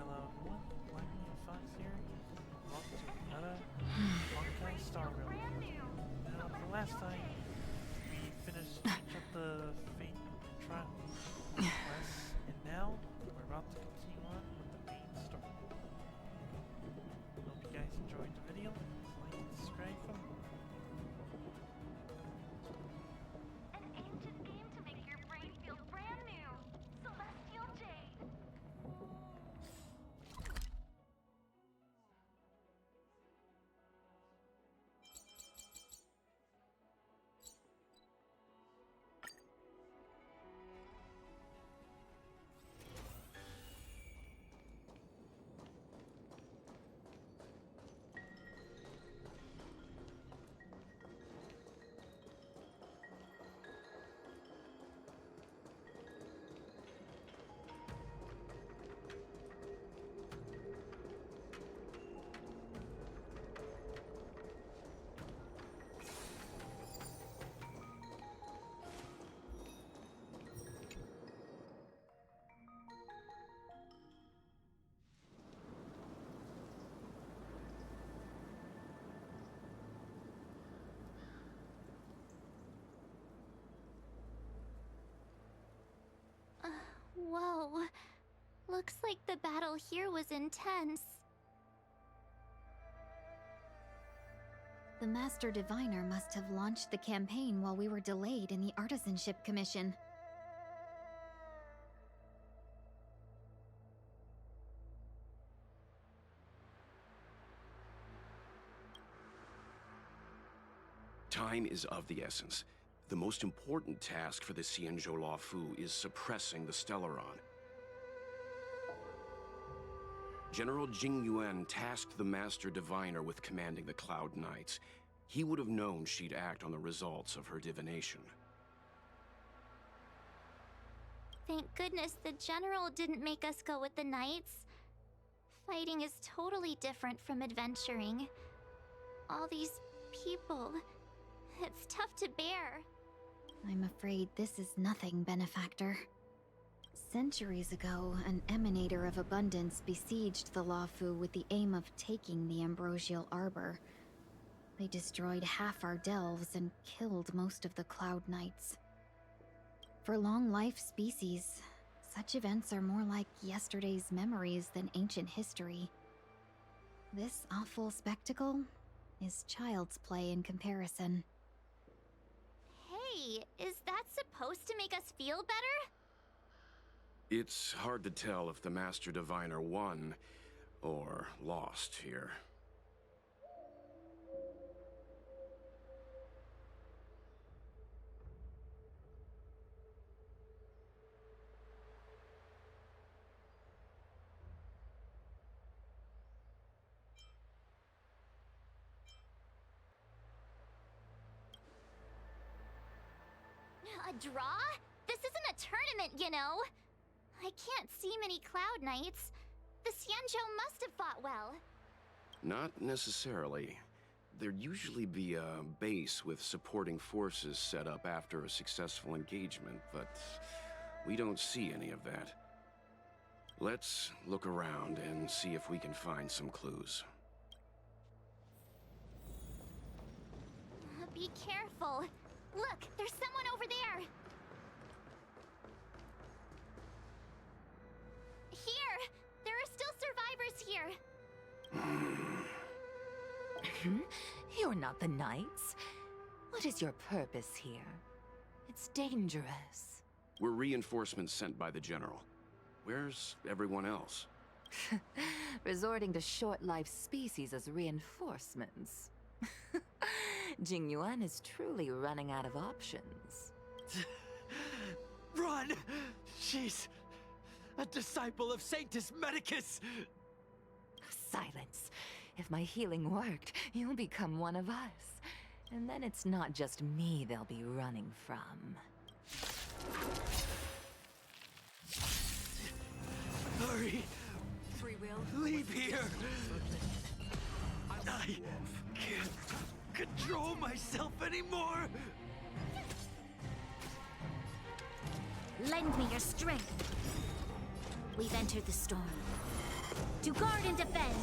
Hello everyone, Lightning Fox here. Welcome to another Honkai Star Rail. Now, the last time we finished each of the Fate trial quests, and now we're about to continue on with the main story. Hope you guys enjoyed the video. Like and subscribe for more. An ancient game to make your brain feel brand new. Celestial Jade. Whoa. Looks like the battle here was intense. The Master Diviner must have launched the campaign while we were delayed in the Artisanship Commission. Time is of the essence. The most important task for the Xianzhou Luofu is suppressing the Stellaron. General Jing Yuan tasked the Master Diviner with commanding the Cloud Knights. He would have known she'd act on the results of her divination. Thank goodness the General didn't make us go with the Knights. Fighting is totally different from adventuring. All these people, it's tough to bear. I'm afraid this is nothing, Benefactor. Centuries ago, an emanator of abundance besieged the Luofu with the aim of taking the Ambrosial Arbor. They destroyed half our delves and killed most of the Cloud Knights. For long-life species, such events are more like yesterday's memories than ancient history. This awful spectacle is child's play in comparison. Hey, is that supposed to make us feel better? It's hard to tell if the Master Diviner won or lost here. A draw? This isn't a tournament, you know. I can't see many Cloud Knights. The Xianzhou must have fought well. Not necessarily. There'd usually be a base with supporting forces set up after a successful engagement, but we don't see any of that. Let's look around and see if we can find some clues. Be careful. Look, there's someone over there. Here! There are still survivors here. You're not the Knights. What is your purpose here? It's dangerous. We're reinforcements sent by the General. Where's everyone else? Resorting to short-life species as reinforcements. Jing Yuan is truly running out of options. Run! She's a disciple of Sanctus Medicus! Silence. If my healing worked, you'll become one of us. And then it's not just me they'll be running from. Hurry! Free will? Leave here! I can't control myself anymore! Lend me your strength. We've entered the storm. To guard and defend!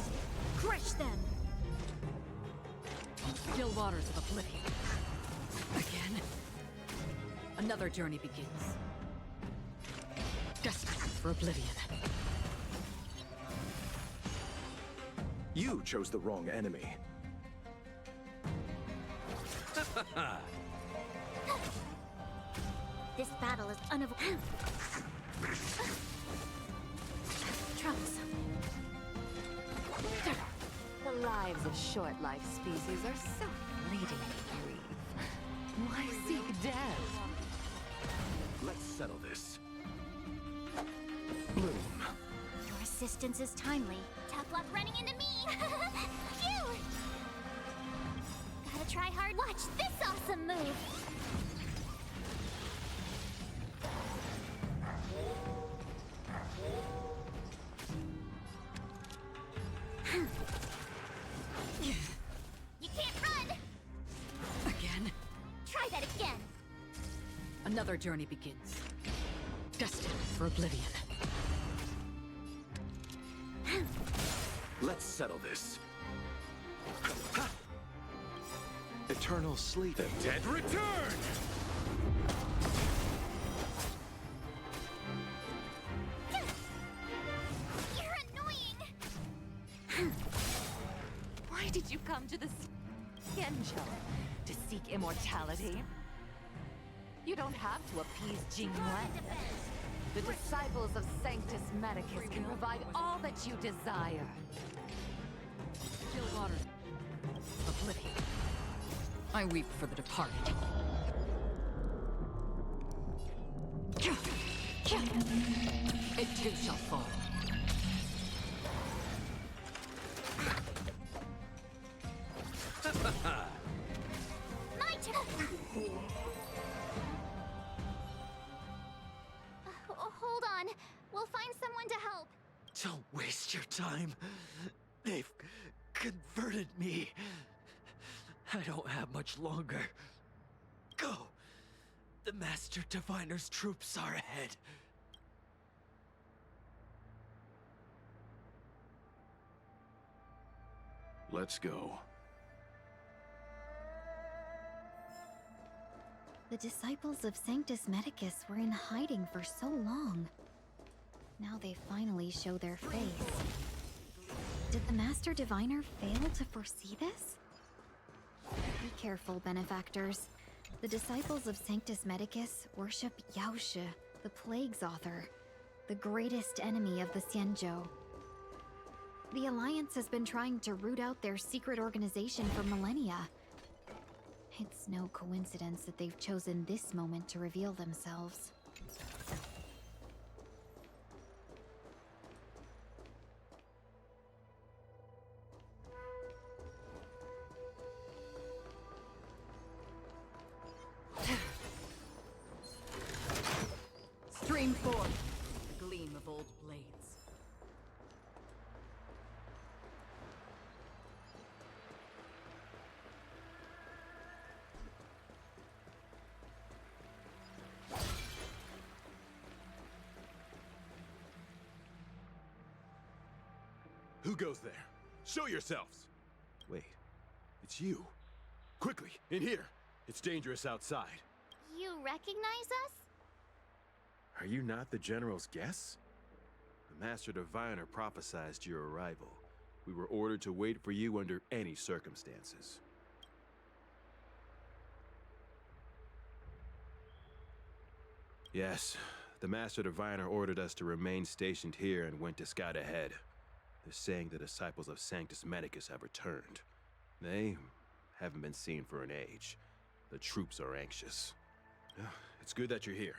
Crush them! Still waters of oblivion. Again. Another journey begins. Destined for oblivion. You chose the wrong enemy. This battle is unavoidable. Troublesome. The lives of short-life species are so fleetingly brief. Why seek death? Let's settle this. Bloom. Your assistance is timely. Tough luck running into me! Phew! Gotta try hard. Watch this awesome move! You can't run! Again. Try that again! Another journey begins. Destined for oblivion. Let's settle this. Eternal sleep. The dead return! You're annoying! Why did you come to the Genjo? To seek immortality? You don't have to appease Jingyuan. The disciples of Sanctus Medicus can provide all that you desire. Still waters of oblivion. I weep for the departed. It too shall fall. My turn! Hold on. We'll find someone to help. Don't waste your time. They've converted me. I don't have much longer. Go. The Master Diviner's troops are ahead. Let's go. The disciples of Sanctus Medicus were in hiding for so long. Now they finally show their face. Did the Master Diviner fail to foresee this? Be careful, benefactors. The disciples of Sanctus Medicus worship Yaoshe, the Plague's author, the greatest enemy of the Xianzhou. The Alliance has been trying to root out their secret organization for millennia. It's no coincidence that they've chosen this moment to reveal themselves. Stream forth, the gleam of old blades. Who goes there? Show yourselves! Wait, it's you. Quickly, in here. It's dangerous outside. You recognize us? Are you not the General's guests? The Master Diviner prophesied your arrival. We were ordered to wait for you under any circumstances. Yes, the Master Diviner ordered us to remain stationed here and went to scout ahead. They're saying the disciples of Sanctus Medicus have returned. They haven't been seen for an age. The troops are anxious. It's good that you're here.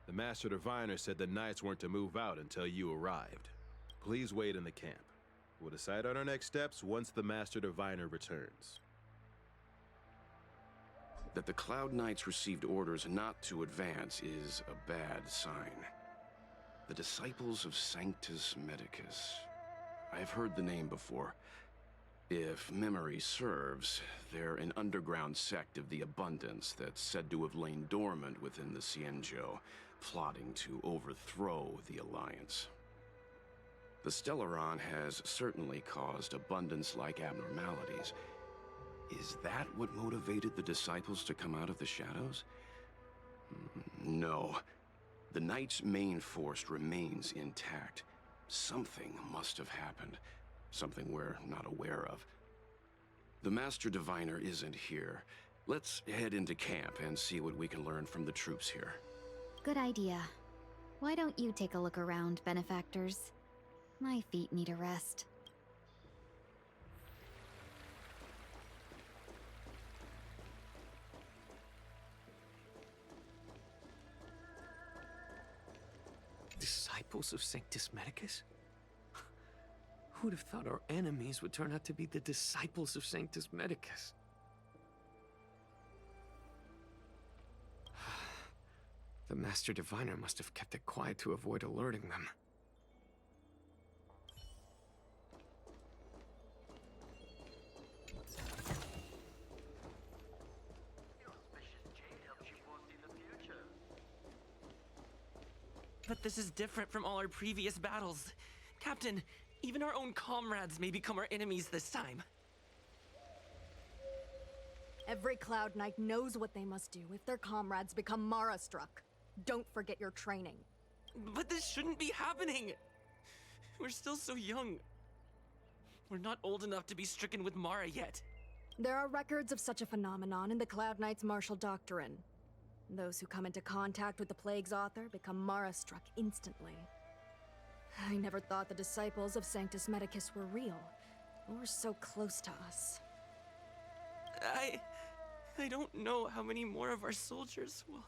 The Master Diviner said the Knights weren't to move out until you arrived. Please wait in the camp. We'll decide on our next steps once the Master Diviner returns. That the Cloud Knights received orders not to advance is a bad sign. The disciples of Sanctus Medicus. I've heard the name before. If memory serves, they're an underground sect of the Abundance that's said to have lain dormant within the Xianzhou, plotting to overthrow the Alliance. The Stellaron has certainly caused abundance-like abnormalities. Is that what motivated the disciples to come out of the shadows? No. The Knight's main force remains intact. Something must have happened. Something we're not aware of. The Master Diviner isn't here. Let's head into camp and see what we can learn from the troops here. Good idea. Why don't you take a look around, benefactors? My feet need a rest. Disciples of Sanctus Medicus? Who'd have thought our enemies would turn out to be the disciples of Sanctus Medicus? The Master Diviner must have kept it quiet to avoid alerting them. But this is different from all our previous battles. Captain, even our own comrades may become our enemies this time. Every Cloud Knight knows what they must do if their comrades become Mara-struck. Don't forget your training. But this shouldn't be happening! We're still so young. We're not old enough to be stricken with Mara yet. There are records of such a phenomenon in the Cloud Knight's martial doctrine. Those who come into contact with the Plague's author become Mara-struck instantly. I never thought the disciples of Sanctus Medicus were real, or so close to us. I don't know how many more of our soldiers will...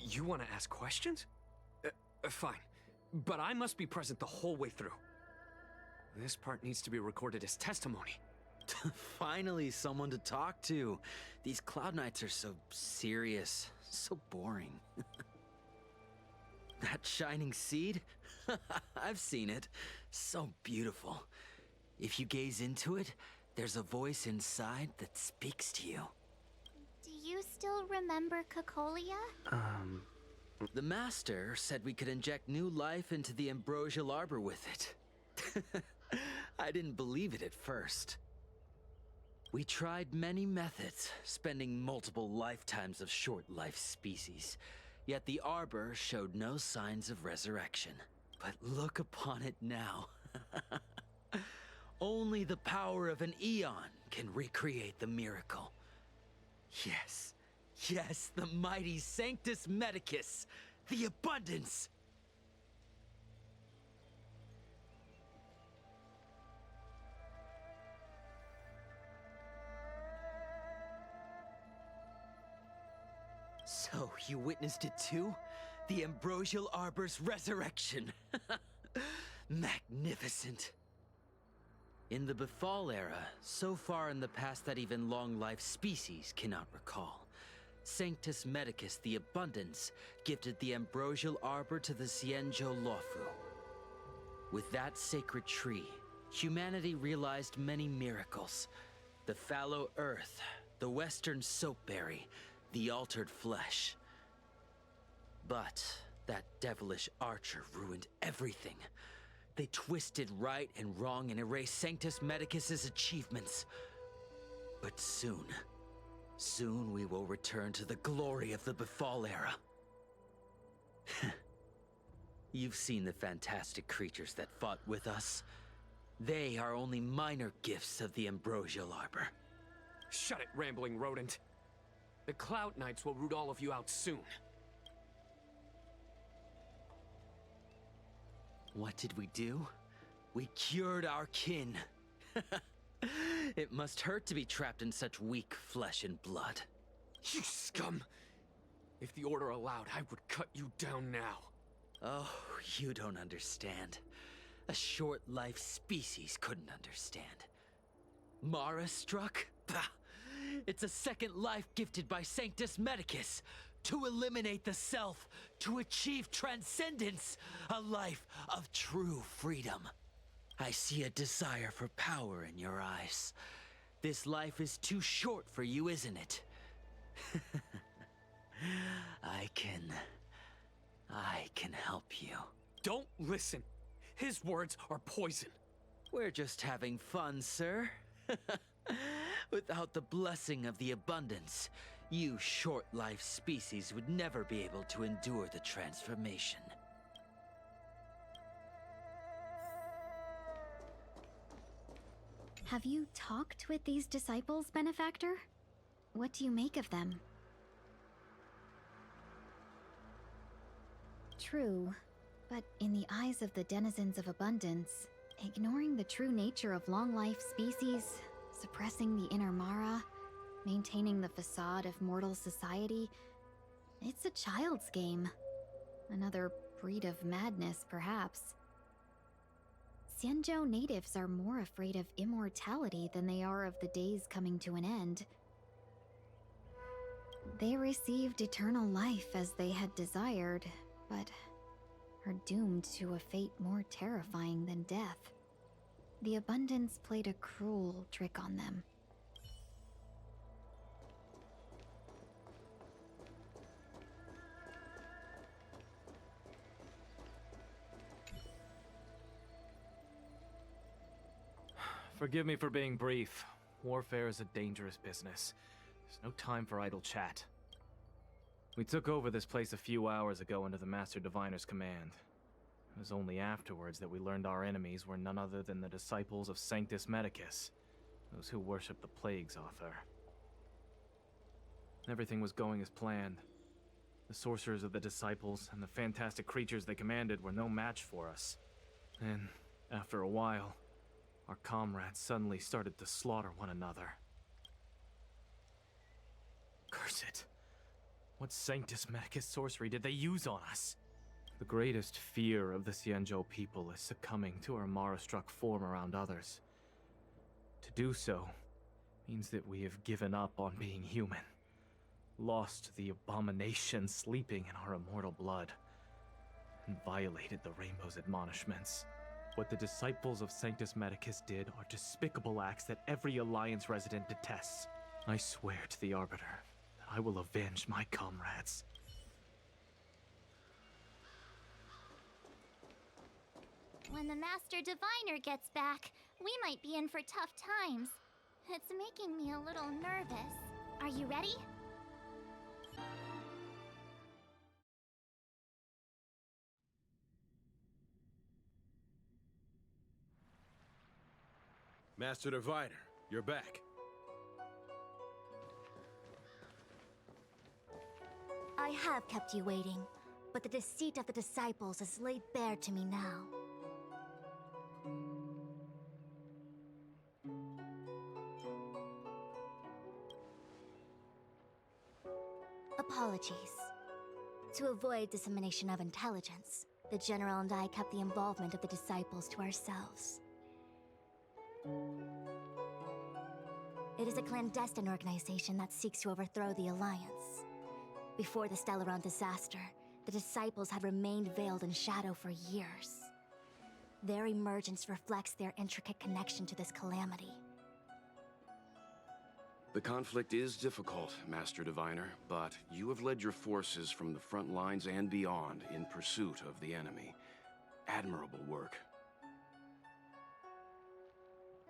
You want to ask questions? Fine. But I must be present the whole way through. This part needs to be recorded as testimony. Finally, someone to talk to. These Cloud Knights are so serious, so boring. That shining seed? I've seen it. So beautiful. If you gaze into it, there's a voice inside that speaks to you. Do you still remember Cocolia? The Master said we could inject new life into the ambrosial arbor with it. I didn't believe it at first. We tried many methods, spending multiple lifetimes of short-life species. Yet the arbor showed no signs of resurrection. But look upon it now. Only the power of an eon can recreate the miracle. Yes, yes, the mighty Sanctus Medicus, the abundance. So, you witnessed it too? The ambrosial arbor's resurrection. Magnificent. In the Befall era, so far in the past that even long-life species cannot recall, Sanctus Medicus the Abundance gifted the ambrosial arbor to the Xianzhou Luofu. With that sacred tree, humanity realized many miracles. The fallow earth, the western soapberry, the altered flesh. But that devilish archer ruined everything. They twisted right and wrong and erased Sanctus Medicus's achievements. But soon we will return to the glory of the Befall era. You've seen the fantastic creatures that fought with us. They are only minor gifts of the ambrosial arbor. Shut it, rambling rodent. The Cloud Knights will root all of you out soon. What did we do? We cured our kin. It must hurt to be trapped in such weak flesh and blood. You scum! If the Order allowed, I would cut you down now. Oh, you don't understand. A short-life species couldn't understand. Mara struck? Bah! It's a second life gifted by Sanctus Medicus to eliminate the self, to achieve transcendence, a life of true freedom. I see a desire for power in your eyes. This life is too short for you, isn't it? I can help you. Don't listen. His words are poison. We're just having fun, sir. Without the blessing of the abundance, you short-life species would never be able to endure the transformation. Have you talked with these disciples, Benefactor? What do you make of them? True, but in the eyes of the denizens of abundance, ignoring the true nature of long-life species, suppressing the inner Mara, maintaining the facade of mortal society, it's a child's game. Another breed of madness, perhaps. Xianzhou natives are more afraid of immortality than they are of the days coming to an end. They received eternal life as they had desired, but are doomed to a fate more terrifying than death. The abundance played a cruel trick on them. Forgive me for being brief. Warfare is a dangerous business. There's no time for idle chat. We took over this place a few hours ago under the Master Diviner's command. It was only afterwards that we learned our enemies were none other than the disciples of Sanctus Medicus, those who worship the Plague's author. Everything was going as planned. The sorcerers of the disciples and the fantastic creatures they commanded were no match for us. Then, after a while, our comrades suddenly started to slaughter one another. Curse it. What Sanctus Medicus sorcery did they use on us? The greatest fear of the Xianzhou people is succumbing to our Mara-struck form around others. To do so means that we have given up on being human, lost the abomination sleeping in our immortal blood, and violated the Rainbow's admonishments. What the disciples of Sanctus Medicus did are despicable acts that every Alliance resident detests. I swear to the Arbiter that I will avenge my comrades. When the Master Diviner gets back, we might be in for tough times. It's making me a little nervous. Are you ready? Master Diviner, you're back. I have kept you waiting, but the deceit of the disciples is laid bare to me now. Apologies. To avoid dissemination of intelligence, the General and I kept the involvement of the disciples to ourselves. It is a clandestine organization that seeks to overthrow the Alliance. Before the Stellaron disaster, the disciples had remained veiled in shadow for years. Their emergence reflects their intricate connection to this calamity. The conflict is difficult, Master Diviner, but you have led your forces from the front lines and beyond in pursuit of the enemy. Admirable work.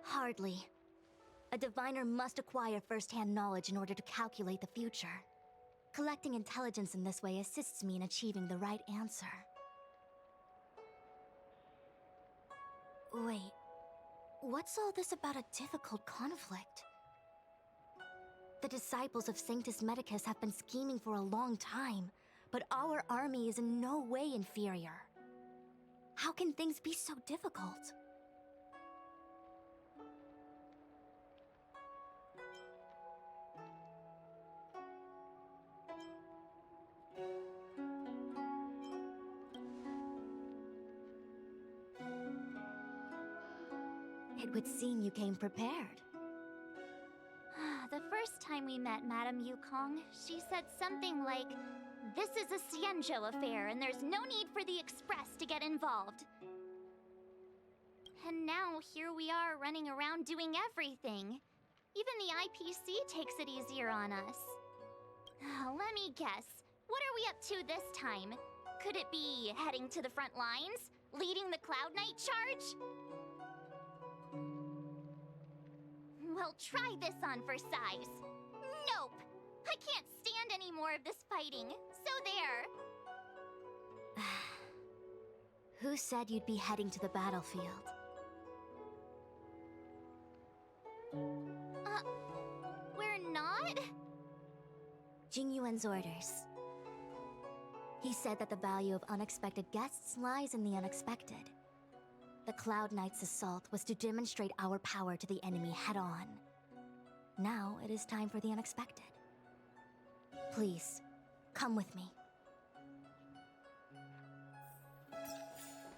Hardly. A diviner must acquire first-hand knowledge in order to calculate the future. Collecting intelligence in this way assists me in achieving the right answer. Wait, what's all this about a difficult conflict? The disciples of Sanctus Medicus have been scheming for a long time, but our army is in no way inferior. How can things be so difficult? It would seem you came prepared. The first time we met Madame Yukong, she said something like, "This is a Xianzhou affair, and there's no need for the Express to get involved." And now here we are running around doing everything. Even the IPC takes it easier on us. Let me guess. What are we up to this time? Could it be heading to the front lines? Leading the Cloud Knight charge? Well, try this on for size. Nope! I can't stand any more of this fighting. So there. Who said you'd be heading to the battlefield? We're not? Jingyuan's orders. He said that the value of unexpected guests lies in the unexpected. The Cloud Knight's assault was to demonstrate our power to the enemy head-on. Now it is time for the unexpected. Please, come with me.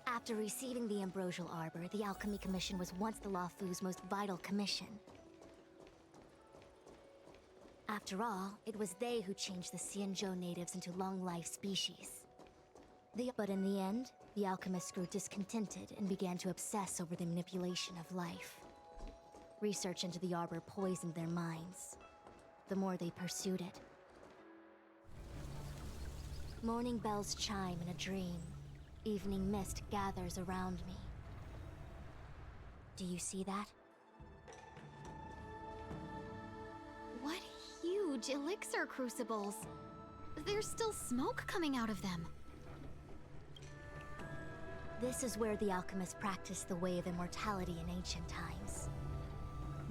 After receiving the Ambrosial Arbor, the Alchemy Commission was once the Luofu's most vital commission. After all, it was they who changed the Xianzhou natives into long-life species. But in the end, the alchemists grew discontented and began to obsess over the manipulation of life. Research into the Arbor poisoned their minds. The more they pursued it. Morning bells chime in a dream. Evening mist gathers around me. Do you see that? What huge elixir crucibles! There's still smoke coming out of them. This is where the alchemists practiced the way of immortality in ancient times.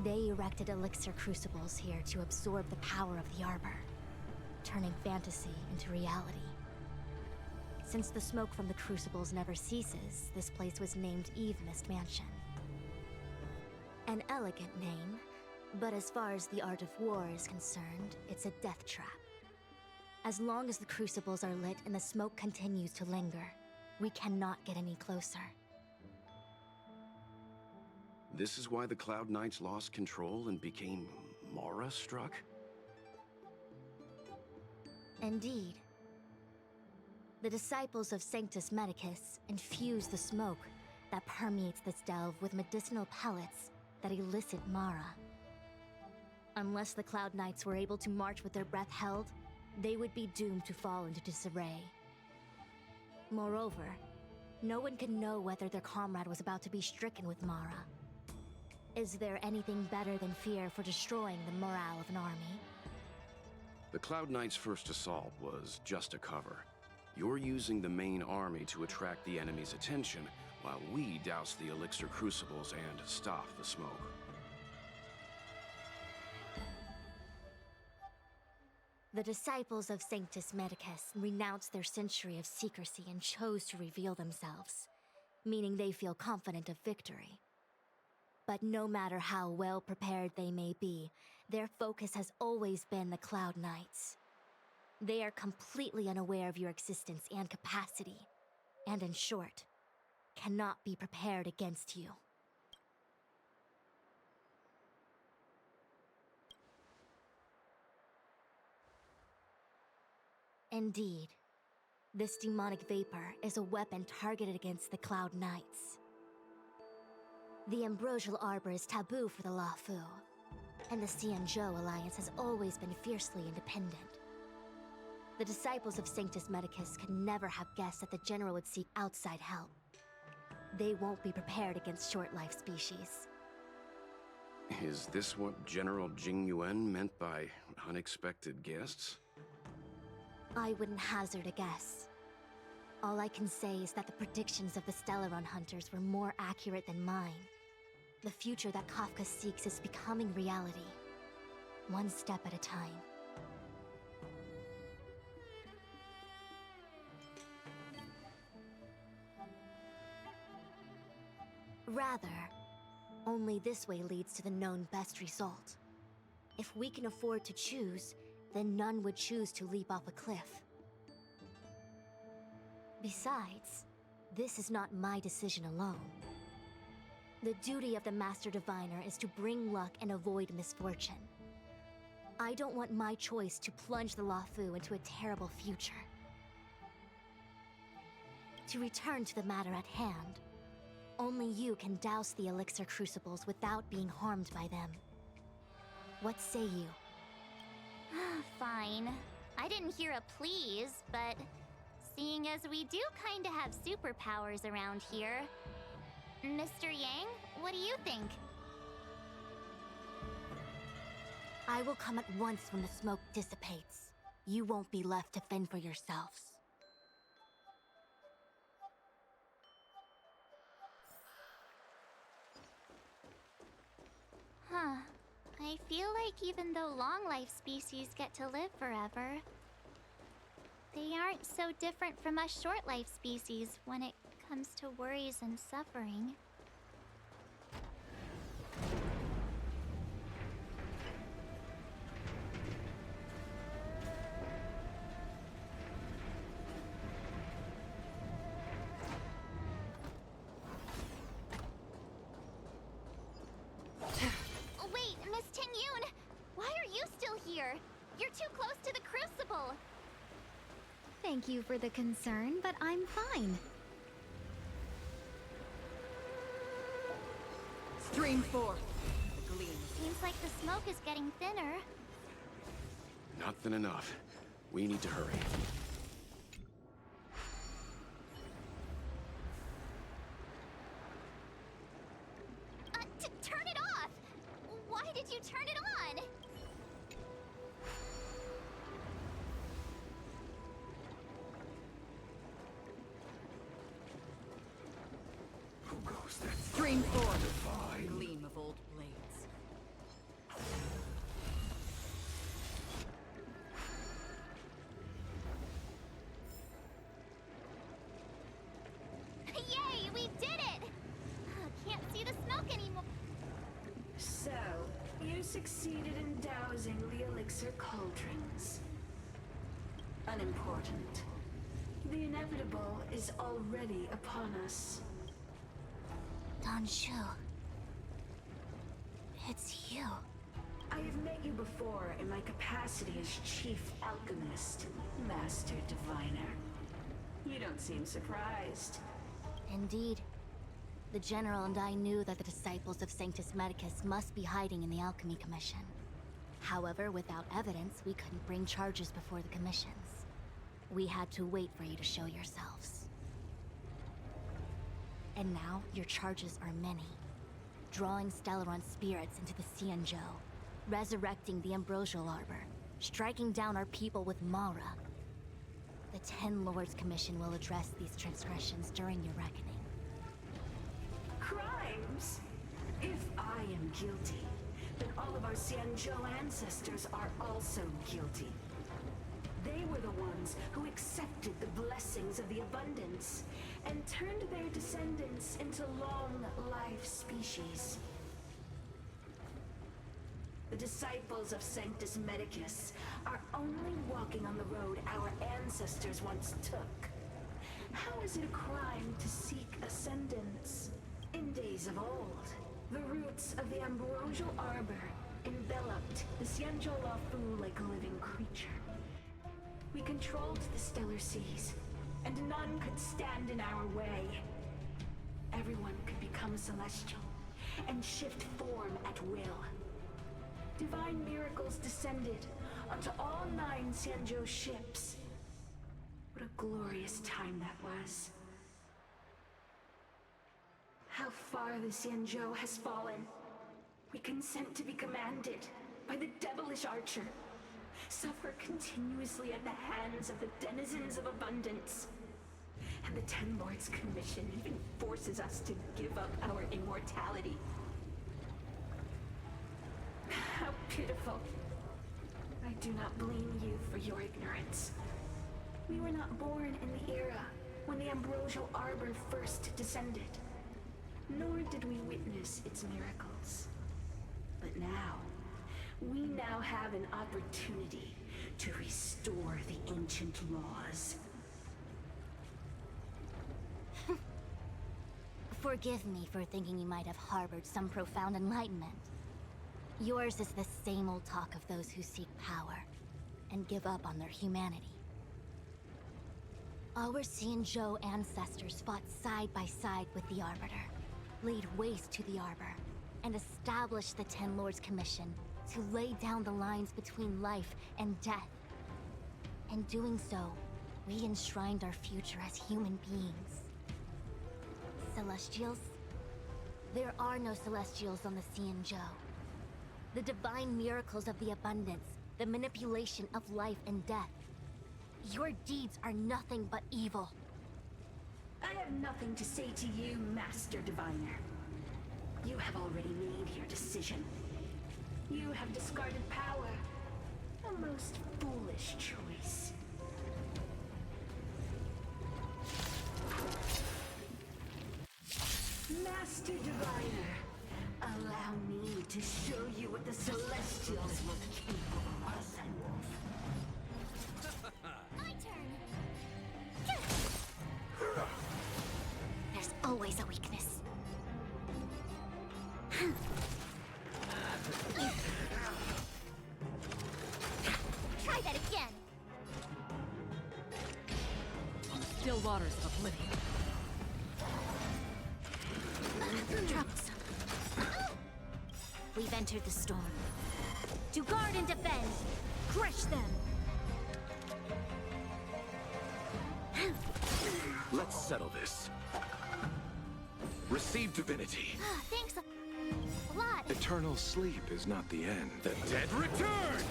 They erected elixir crucibles here to absorb the power of the Arbor, turning fantasy into reality. Since the smoke from the crucibles never ceases, this place was named Eve Mist Mansion. An elegant name, but as far as the art of war is concerned, it's a death trap. As long as the crucibles are lit and the smoke continues to linger, we cannot get any closer. This is why the Cloud Knights lost control and became Mara-struck? Indeed. The disciples of Sanctus Medicus infuse the smoke that permeates this delve with medicinal pellets that elicit Mara. Unless the Cloud Knights were able to march with their breath held, they would be doomed to fall into disarray. Moreover, no one can know whether their comrade was about to be stricken with Mara. Is there anything better than fear for destroying the morale of an army? The Cloud Knights' first assault was just a cover. You're using the main army to attract the enemy's attention, while we douse the elixir crucibles and stop the smoke. The disciples of Sanctus Medicus renounced their century of secrecy and chose to reveal themselves, meaning they feel confident of victory. But no matter how well prepared they may be, their focus has always been the Cloud Knights. They are completely unaware of your existence and capacity, and in short, cannot be prepared against you. Indeed, this demonic vapor is a weapon targeted against the Cloud Knights. The Ambrosial Arbor is taboo for the Luofu, and the Xianzhou Alliance has always been fiercely independent. The disciples of Sanctus Medicus could never have guessed that the General would seek outside help. They won't be prepared against short-life species. Is this what General Jingyuan meant by unexpected guests? I wouldn't hazard a guess. All I can say is that the predictions of the Stellaron Hunters were more accurate than mine. The future that Kafka seeks is becoming reality, one step at a time. Rather, only this way leads to the known best result. If we can afford to choose, then none would choose to leap off a cliff. Besides, this is not my decision alone. The duty of the Master Diviner is to bring luck and avoid misfortune. I don't want my choice to plunge the Luofu into a terrible future. To return to the matter at hand, only you can douse the elixir crucibles without being harmed by them. What say you? Fine. I didn't hear a please, but seeing as we do kinda have superpowers around here, Mr. Yang, what do you think? I will come at once when the smoke dissipates. You won't be left to fend for yourselves. Huh. I feel like even though long-life species get to live forever, they aren't so different from us short-life species when it comes to worries and suffering. Wait, Miss Tingyun! Why are you still here? You're too close to the crucible! Thank you for the concern, but I'm fine. Stream forth. The gleam. Seems like the smoke is getting thinner. Not thin enough. We need to hurry. Turn it off! Why did you turn it on? Who goes that Stream forth. divine? Gleam of old blades. Yay, we did it! Can't see the smoke anymore. So, you succeeded in dousing the elixir cauldrons. Unimportant. The inevitable is already upon us. Don Shu. It's you. I have met you before in my capacity as Chief Alchemist, Master Diviner. You don't seem surprised. Indeed. The General and I knew that the disciples of Sanctus Medicus must be hiding in the Alchemy Commission. However, without evidence, we couldn't bring charges before the commissions. We had to wait for you to show yourselves. And now, your charges are many. Drawing Stellaron spirits into the Xianzhou, resurrecting the Ambrosial Arbor, striking down our people with Mara. The Ten Lords Commission will address these transgressions during your reckoning. Crimes? If I am guilty, then all of our Xianzhou ancestors are also guilty. They were the ones who accepted the blessings of the abundance and turned their descendants into long-life species. The disciples of Sanctus Medicus are only walking on the road our ancestors once took. How is it a crime to seek ascendance? In days of old, the roots of the Ambrosial Arbor enveloped the Xianzhou Luofu like a living creature. We controlled the stellar seas, and none could stand in our way. Everyone could become celestial and shift form at will. Divine miracles descended onto all 9 Xianzhou ships. What a glorious time that was. How far the Xianzhou has fallen. We consent to be commanded by the devilish archer. Suffer continuously at the hands of the denizens of abundance. And the Ten Lords Commission even forces us to give up our immortality. How pitiful. I do not blame you for your ignorance. We were not born in the era when the Ambrosial Arbor first descended. Nor did we witness its miracles. But now, we now have an opportunity to restore the ancient laws. Forgive me for thinking you might have harbored some profound enlightenment. Yours is the same old talk of those who seek power and give up on their humanity. Our Xianzhou ancestors fought side by side with the Arbiter, laid waste to the Arbor, and established the Ten Lords Commission to lay down the lines between life and death. In doing so, we enshrined our future as human beings. Celestials? There are no Celestials on the Xianzhou. The divine miracles of the abundance, the manipulation of life and death. Your deeds are nothing but evil. I have nothing to say to you, Master Diviner. You have already made your decision. You have discarded power. A most foolish choice. Master Diviner, allow me to show you what the Celestials were capable of. My turn! There's always a weakness. Try that again! On the still waters of oblivion. Troublesome. We've entered the storm. To guard and defend! Crush them! Let's settle this. Receive divinity. Thanks a lot. Eternal sleep is not the end. The dead return!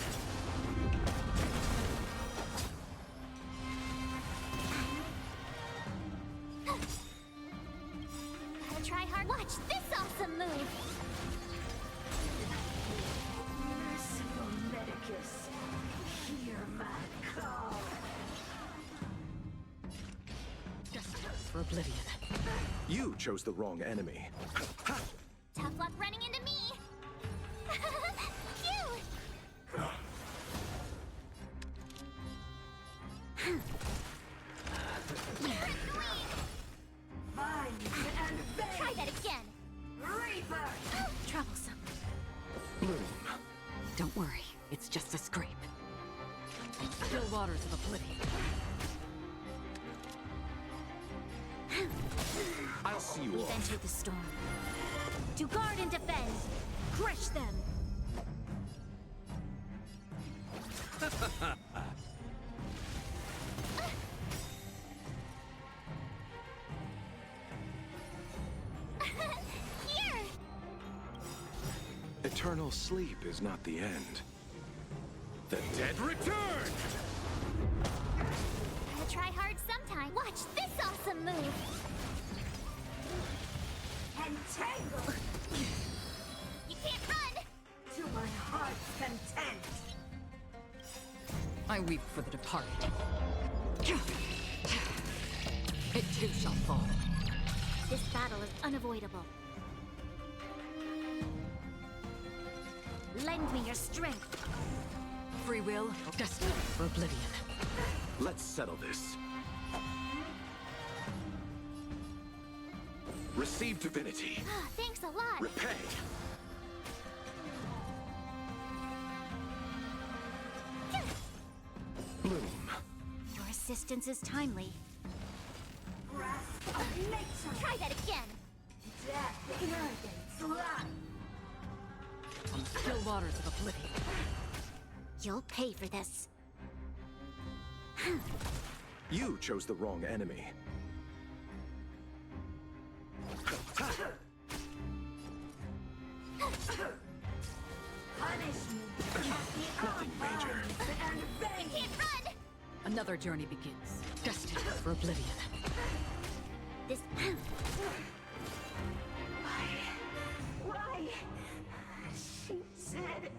Gotta try hard. Watch this awesome move! Merciful Medicus, hear my call. For oblivion. You chose the wrong enemy. Tough luck running into me! Phew! Try that again! Reaper! Troublesome. Bloom. Don't worry, it's just a scrape. Still waters of oblivion. I'll see you We've off. entered the storm. To guard and defend! Crush them! Here! Eternal sleep is not the end. The dead return! Gotta try hard sometime. Watch this awesome move! Entangle You can't run! to my heart's content. I weep for the departed. It too shall fall. This battle is unavoidable. Lend me your strength. Free will, destiny for oblivion. Let's settle this. Receive divinity. Thanks a lot. Repay. Bloom. Your assistance is timely. Grasp of nature. Try that again. Death, arrogance, lie. On the still waters of oblivion. You'll pay for this. You chose the wrong enemy. Punish me. Nothing major. And You can't run! Another journey begins. Destiny for oblivion. This... Why? She said...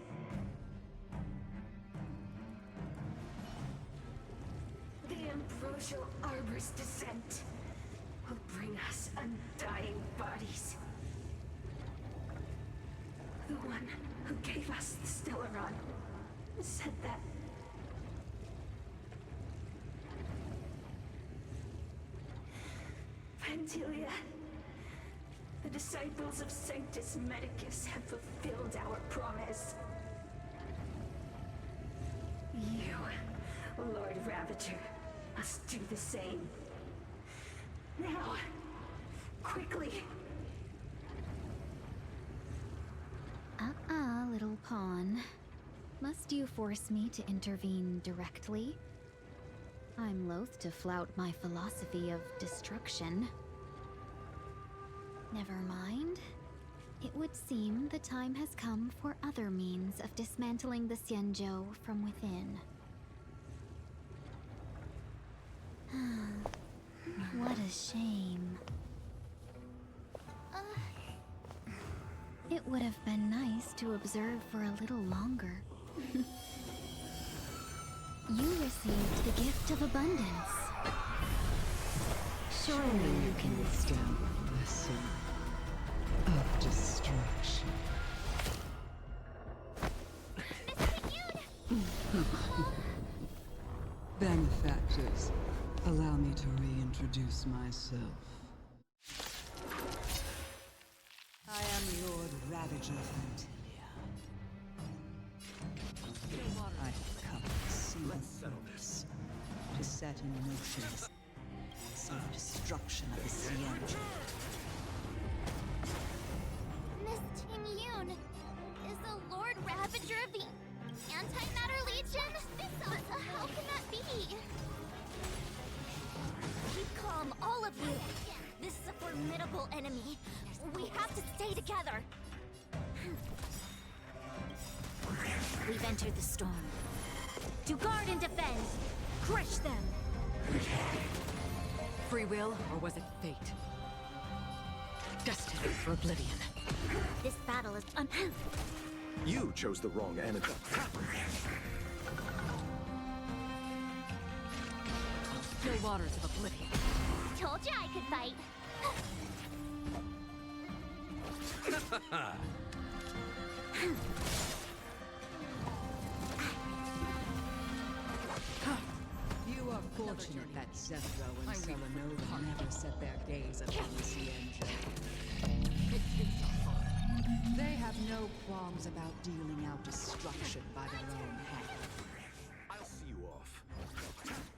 The ambrosial arbor's descent will bring us undying bodies. The one who gave us the Stellaron said that. Vantilia, The disciples of Sanctus Medicus have fulfilled our promise. You, Lord Ravager, must do the same. Now, quickly. Little pawn. Must you force me to intervene directly? I'm loath to flout my philosophy of destruction. Never mind. It would seem the time has come for other means of dismantling the Xianzhou from within. What a shame. It would have been nice to observe for a little longer. You received the gift of abundance. Surely you can withstand the lesson of destruction. Benefactors, allow me to reintroduce myself. I am Lord Ravager Fantilia. I have come to see this, to set in motion the self-destruction of the Xianzhou. Miss Ting-Yun is the Lord Ravager of the Antimatter Legion? How can that be? Keep calm, all of you. This is a formidable enemy. We have to stay together. We've entered the storm. To guard and defend. Crush them. Free will, or was it fate? Destined for oblivion. This battle is You chose the wrong antidote. Still waters of oblivion. Told you I could fight. You are fortunate that Zephyro and Selenova never set their gaze upon the Xianzhou. They have no qualms about dealing out destruction by their own hand. I'll see you off.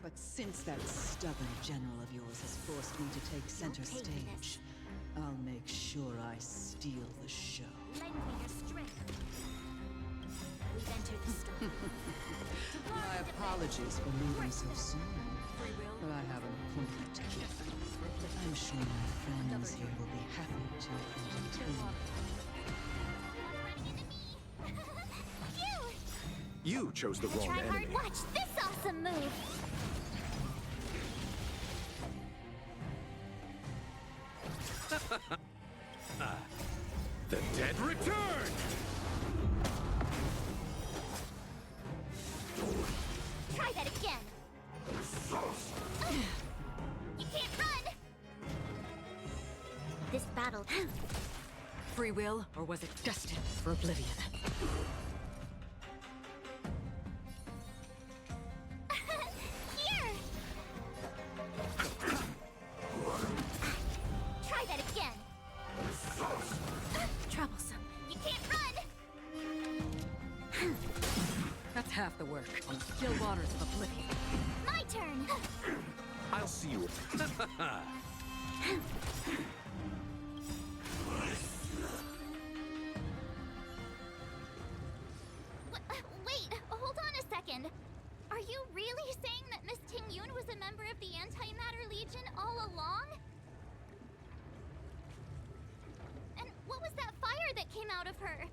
But since that stubborn general of yours has forced me to take center stage, I'll make sure I steal the show. Lend me your strength. We've entered the storm. My apologies for leaving so soon, but I have an appointment to keep. I'm sure my friends here will be happy to entertain. You chose the wrong Try hard. enemy. Watch this awesome move. The dead return! Try that again. You can't run. This battle. Free will, or was it destined for oblivion? Here. Try that again. Troublesome. You can't run. That's half the work. Still waters of oblivion. My turn. I'll see you. Wait, hold on a second. Are you really saying that Miss Ting-Yun was a member of the Antimatter Legion all along? And what was that fire that came out of her?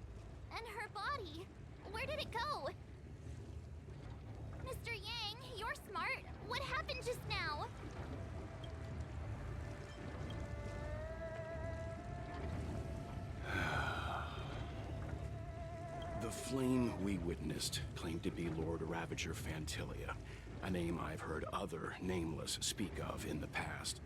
And her body? Where did it go? Mr. Yang, you're smart. What happened just now? The flame we witnessed claimed to be Lord Ravager Fantilia, a name I've heard other Nameless speak of in the past.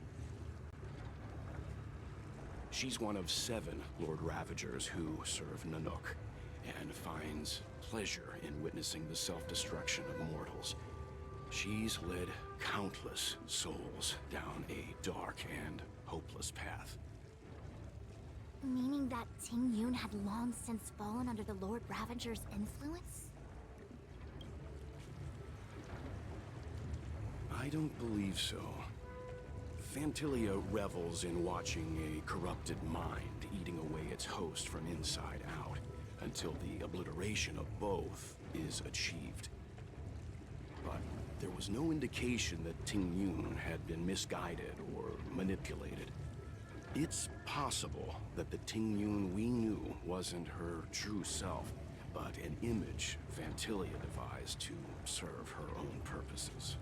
She's one of 7 Lord Ravagers who serve Nanook, and finds pleasure in witnessing the self-destruction of mortals. She's led countless souls down a dark and hopeless path. Meaning that Ting Yun had long since fallen under the Lord Ravager's influence? I don't believe so. Phantilia revels in watching a corrupted mind eating away its host from inside out, until the obliteration of both is achieved. But there was no indication that Ting Yun had been misguided or manipulated. It's possible that the Ting Yun we knew wasn't her true self, but an image Phantilia devised to serve her own purposes.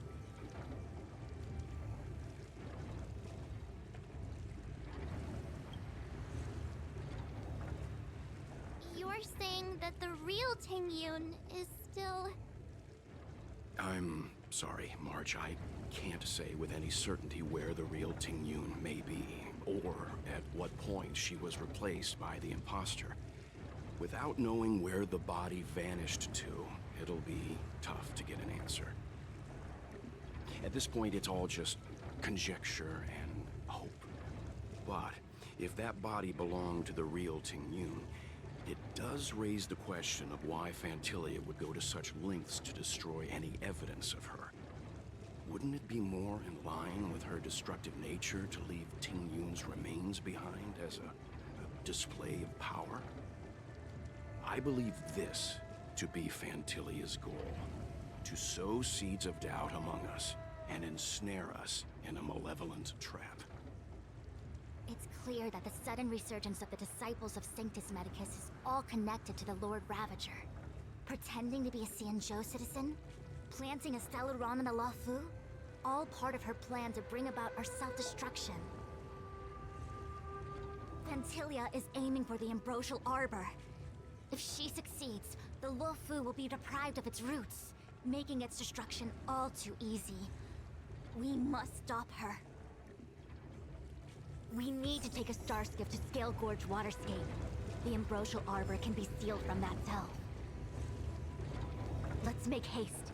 You're saying that the real Ting Yun is still... I'm sorry, March. I can't say with any certainty where the real Ting Yun may be, or at what point she was replaced by the imposter. Without knowing where the body vanished to, it'll be tough to get an answer. At this point, it's all just conjecture and hope. But if that body belonged to the real Ting Yun, it does raise the question of why Phantilia would go to such lengths to destroy any evidence of her. Wouldn't it be more in line with her destructive nature to leave Ting Yun's remains behind as a display of power? I believe this to be Phantilia's goal: to sow seeds of doubt among us and ensnare us in a malevolent trap. It's clear that the sudden resurgence of the disciples of Sanctus Medicus is all connected to the Lord Ravager. Pretending to be a Xianzhou citizen, planting a Stellaron in the Luofu, all part of her plan to bring about our self-destruction. Phantilia is aiming for the Ambrosial Arbor. If she succeeds, the Luofu will be deprived of its roots, making its destruction all too easy. We must stop her. We need to take a star skiff to Scale Gorge Waterscape. The Ambrosial Arbor can be sealed from that delve. Let's make haste.